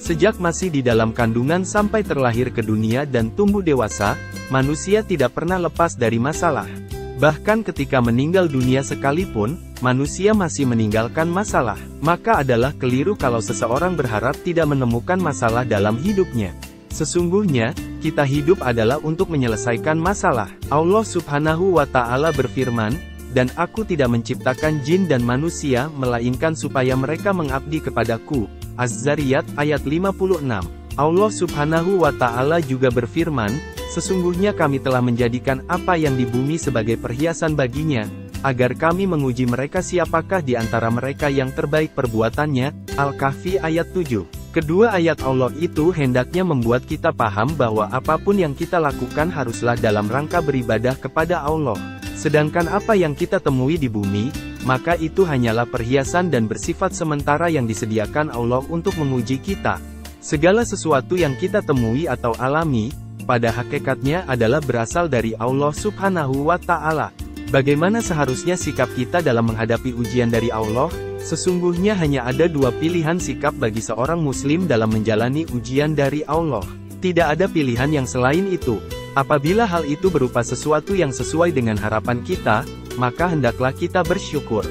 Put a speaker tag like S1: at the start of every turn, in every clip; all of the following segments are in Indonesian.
S1: Sejak masih di dalam kandungan sampai terlahir ke dunia dan tumbuh dewasa, manusia tidak pernah lepas dari masalah. Bahkan ketika meninggal dunia sekalipun, manusia masih meninggalkan masalah. Maka adalah keliru kalau seseorang berharap tidak menemukan masalah dalam hidupnya. Sesungguhnya, kita hidup adalah untuk menyelesaikan masalah. Allah Subhanahu wa Ta'ala berfirman, "Dan aku tidak menciptakan jin dan manusia, melainkan supaya mereka mengabdi kepadaku." Az-Zariyat ayat 56. Allah Subhanahu wa Ta'ala juga berfirman, "Sesungguhnya kami telah menjadikan apa yang di bumi sebagai perhiasan baginya, agar kami menguji mereka siapakah di antara mereka yang terbaik perbuatannya." Al-Kahfi ayat 7. Kedua ayat Allah itu hendaknya membuat kita paham bahwa apapun yang kita lakukan haruslah dalam rangka beribadah kepada Allah. Sedangkan apa yang kita temui di bumi, maka itu hanyalah perhiasan dan bersifat sementara yang disediakan Allah untuk menguji kita. Segala sesuatu yang kita temui atau alami, pada hakikatnya adalah berasal dari Allah Subhanahu wa Ta'ala. Bagaimana seharusnya sikap kita dalam menghadapi ujian dari Allah? Sesungguhnya hanya ada dua pilihan sikap bagi seorang muslim dalam menjalani ujian dari Allah. Tidak ada pilihan yang selain itu. Apabila hal itu berupa sesuatu yang sesuai dengan harapan kita, maka hendaklah kita bersyukur.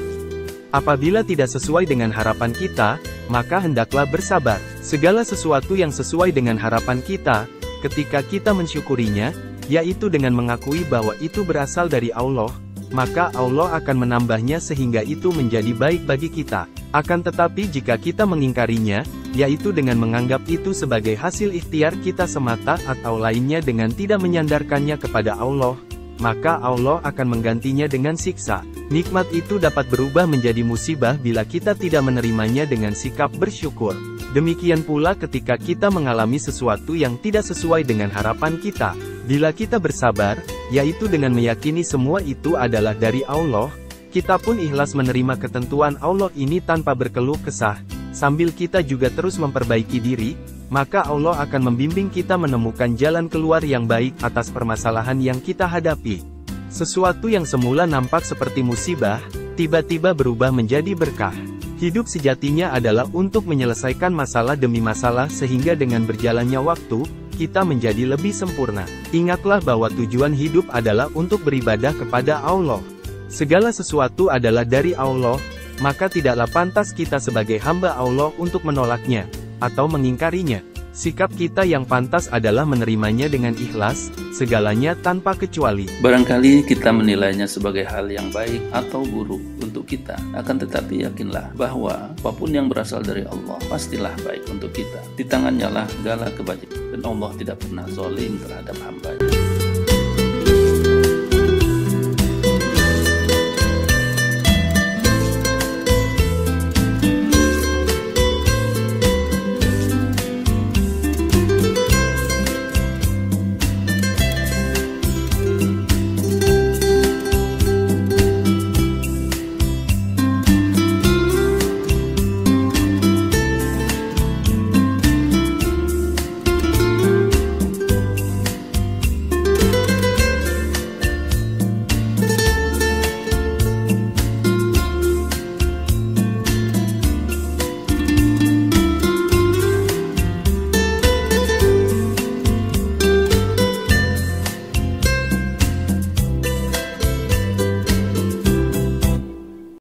S1: Apabila tidak sesuai dengan harapan kita, maka hendaklah bersabar. Segala sesuatu yang sesuai dengan harapan kita, ketika kita mensyukurinya, yaitu dengan mengakui bahwa itu berasal dari Allah, maka Allah akan menambahnya sehingga itu menjadi baik bagi kita. Akan tetapi jika kita mengingkarinya, yaitu dengan menganggap itu sebagai hasil ikhtiar kita semata atau lainnya dengan tidak menyandarkannya kepada Allah, maka Allah akan menggantinya dengan siksa. Nikmat itu dapat berubah menjadi musibah bila kita tidak menerimanya dengan sikap bersyukur. Demikian pula ketika kita mengalami sesuatu yang tidak sesuai dengan harapan kita. Bila kita bersabar, yaitu dengan meyakini semua itu adalah dari Allah, kita pun ikhlas menerima ketentuan Allah ini tanpa berkeluh kesah, sambil kita juga terus memperbaiki diri, maka Allah akan membimbing kita menemukan jalan keluar yang baik atas permasalahan yang kita hadapi. Sesuatu yang semula nampak seperti musibah, tiba-tiba berubah menjadi berkah. Hidup sejatinya adalah untuk menyelesaikan masalah demi masalah sehingga dengan berjalannya waktu, kita menjadi lebih sempurna. Ingatlah bahwa tujuan hidup adalah untuk beribadah kepada Allah. Segala sesuatu adalah dari Allah, maka tidaklah pantas kita sebagai hamba Allah untuk menolaknya, atau mengingkarinya. Sikap kita yang pantas adalah menerimanya dengan ikhlas, segalanya tanpa kecuali.
S2: Barangkali kita menilainya sebagai hal yang baik atau buruk untuk kita. Akan tetapi yakinlah bahwa apapun yang berasal dari Allah, pastilah baik untuk kita. Di tangannya lah segala kebajikan, dan Allah tidak pernah zalim terhadap hamba-Nya.